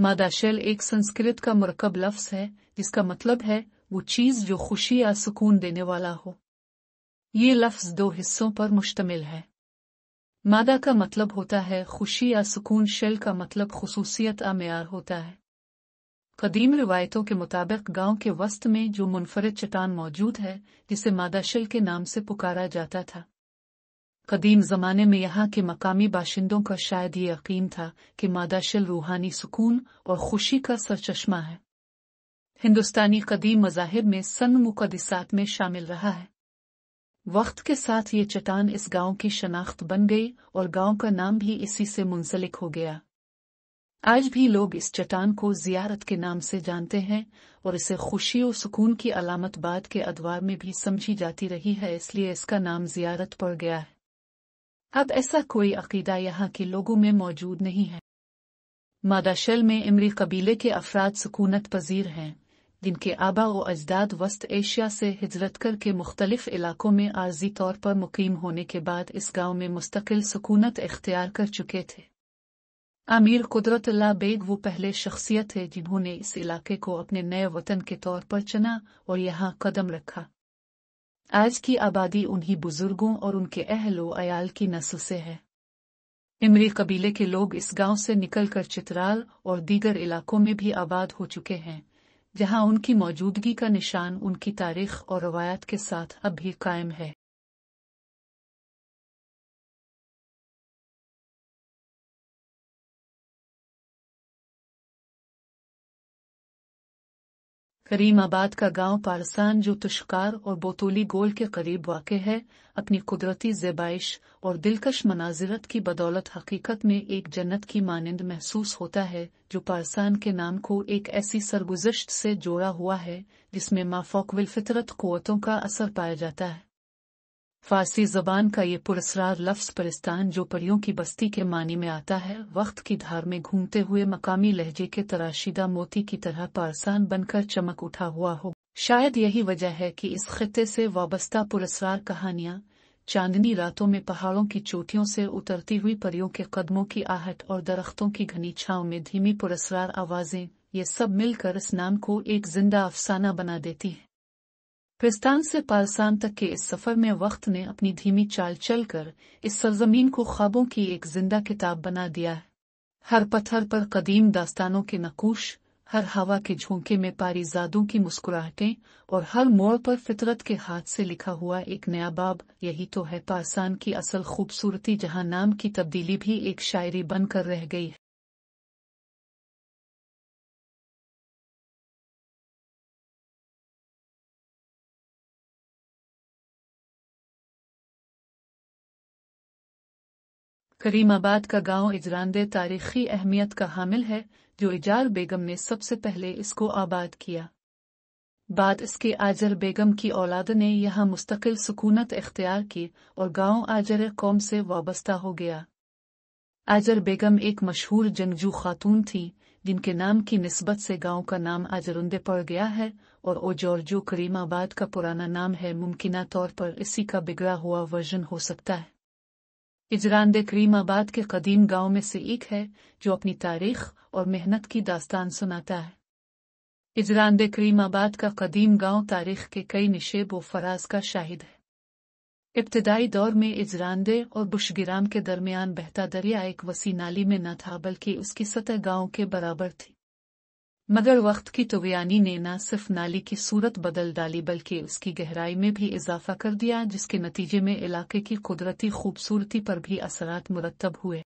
मादाशल एक संस्कृत का मुरक्कब लफ्ज़ है जिसका मतलब है वो चीज़ जो खुशी या सुकून देने वाला हो। ये लफ्ज़ दो हिस्सों पर मुश्तमिल है। मादा का मतलब होता है खुशी या सुकून, शेल का मतलब खुसूसियत या मेयार होता है। कदीम रिवायतों के मुताबिक गांव के वस्त में जो मुनफरिद चट्टान मौजूद है जिसे मादाशल के नाम से पुकारा जाता था। कदीम ज़माने में यहाँ के मकामी बाशिंदों का शायद ये यकीन था कि मादाशल रूहानी सुकून और खुशी का सरचश्मा है। हिंदुस्तानी कदीम मज़ाहिब में सन मुक़द्दिसात में शामिल रहा है। वक्त के साथ ये चट्टान इस गांव की शनाख्त बन गई और गांव का नाम भी इसी से मुंसलिक हो गया। आज भी लोग इस चट्टान को ज़ियारत के नाम से जानते हैं और इसे खुशी और सुकून की अलामत बाद के अदवार में भी समझी जाती रही है, इसलिए इसका नाम ज़ियारत पड़ गया है। अब ऐसा कोई अकीदा यहाँ के लोगों में मौजूद नहीं है। मादाशल में इमरी कबीले के अफराद सुकूनत पजीर हैं, जिनके आबा व अजदाद वस्त एशिया से हिजरत करके मुख्तलिफ इलाकों में आर्जी तौर पर मुकीम होने के बाद इस गांव में मुस्तकिल सुकूनत इख्तियार कर चुके थे। अमीर कुदरतुल्लाह बेग वो पहले शख्सियत थे जिन्होंने इस इलाके को अपने नए वतन के तौर पर चुना और यहाँ कदम रखा। आज की आबादी उन्हीं बुजुर्गों और उनके अहलो अयाल की नस्ल से है। इमरी कबीले के लोग इस गांव से निकलकर चित्राल और दीगर इलाकों में भी आबाद हो चुके हैं, जहां उनकी मौजूदगी का निशान उनकी तारीख और रवायत के साथ अब भी कायम है। करीमाबाद का गांव पारसान जो तुशकार और बोतोली गोल के करीब वाक़ है, अपनी कुदरती ज़ेबाइश और दिलकश मनाजिरत की बदौलत हकीकत में एक जन्नत की मानिंद महसूस होता है, जो पारसान के नाम को एक ऐसी सरगुज़श्त से जोड़ा हुआ है जिसमें माफ़ौक़ फितरत क़ुव्वतों का असर पाया जाता है। फ़ारसी ज़बान का ये पुरस्रार लफ्ज़ परिस्तान जो परियों की बस्ती के मानी में आता है, वक्त की धार में घूमते हुए मकामी लहजे के तराशीदा मोती की तरह पारसान बनकर चमक उठा हुआ हो। शायद यही वजह है कि इस खित्ते से वाबस्ता पुरस्रार कहानियाँ, चांदनी रातों में पहाड़ों की चोटियों से उतरती हुई परियों के कदमों की आहट और दरख्तों की घनी छांव में धीमी पुरस्रार आवाज़ें, ये सब मिलकर इस नाम को एक जिंदा अफसाना बना देती है। पिस्तान से पारसान तक के इस सफर में वक्त ने अपनी धीमी चाल चलकर इस सरजमीन को ख्वाबों की एक जिंदा किताब बना दिया है। हर पत्थर पर कदीम दास्तानों के नकूश, हर हवा के झोंके में पारीजादों की मुस्कुराहटें और हर मोड़ पर फितरत के हाथ से लिखा हुआ एक नया बाब। यही तो है पारसान की असल खूबसूरती, जहां नाम की तब्दीली भी एक शायरी बनकर रह गई है। करीमाबाद का गांव इजरांदे तारीखी अहमियत का हामिल है, जो इजार बेगम ने सबसे पहले इसको आबाद किया। बाद इसके आजर बेगम की औलाद ने यहाँ मुस्तकिल सुकूनत इख्तियार की और गांव आजर कौम से वाबस्ता हो गया। आजर बेगम एक मशहूर जंगजू खातून थी, जिनके नाम की निस्बत से गांव का नाम आजरुंदे पड़ गया है और ओजौर जो करीमाबाद का पुराना नाम है, मुमकिना तौर पर इसी का बिगड़ा हुआ वर्जन हो सकता है। इजरांदे करीमाबाद के कदीम गांव में से एक है जो अपनी तारीख और मेहनत की दास्तान सुनाता है। इजरांदे करीमाबाद का कदीम गांव तारीख के कई निशेब व फराज का शाहिद है। इब्तदाई दौर में इजरांदे और बुशगिराम के दरमियान बहता दरिया एक वसी नाली में न था, बल्कि उसकी सतह गांव के बराबर थी। मगर वक्त की तुग़यानी ने न सिर्फ नाली की सूरत बदल डाली बल्कि उसकी गहराई में भी इजाफा कर दिया, जिसके नतीजे में इलाके की कुदरती खूबसूरती पर भी असरात मुरतब हुए।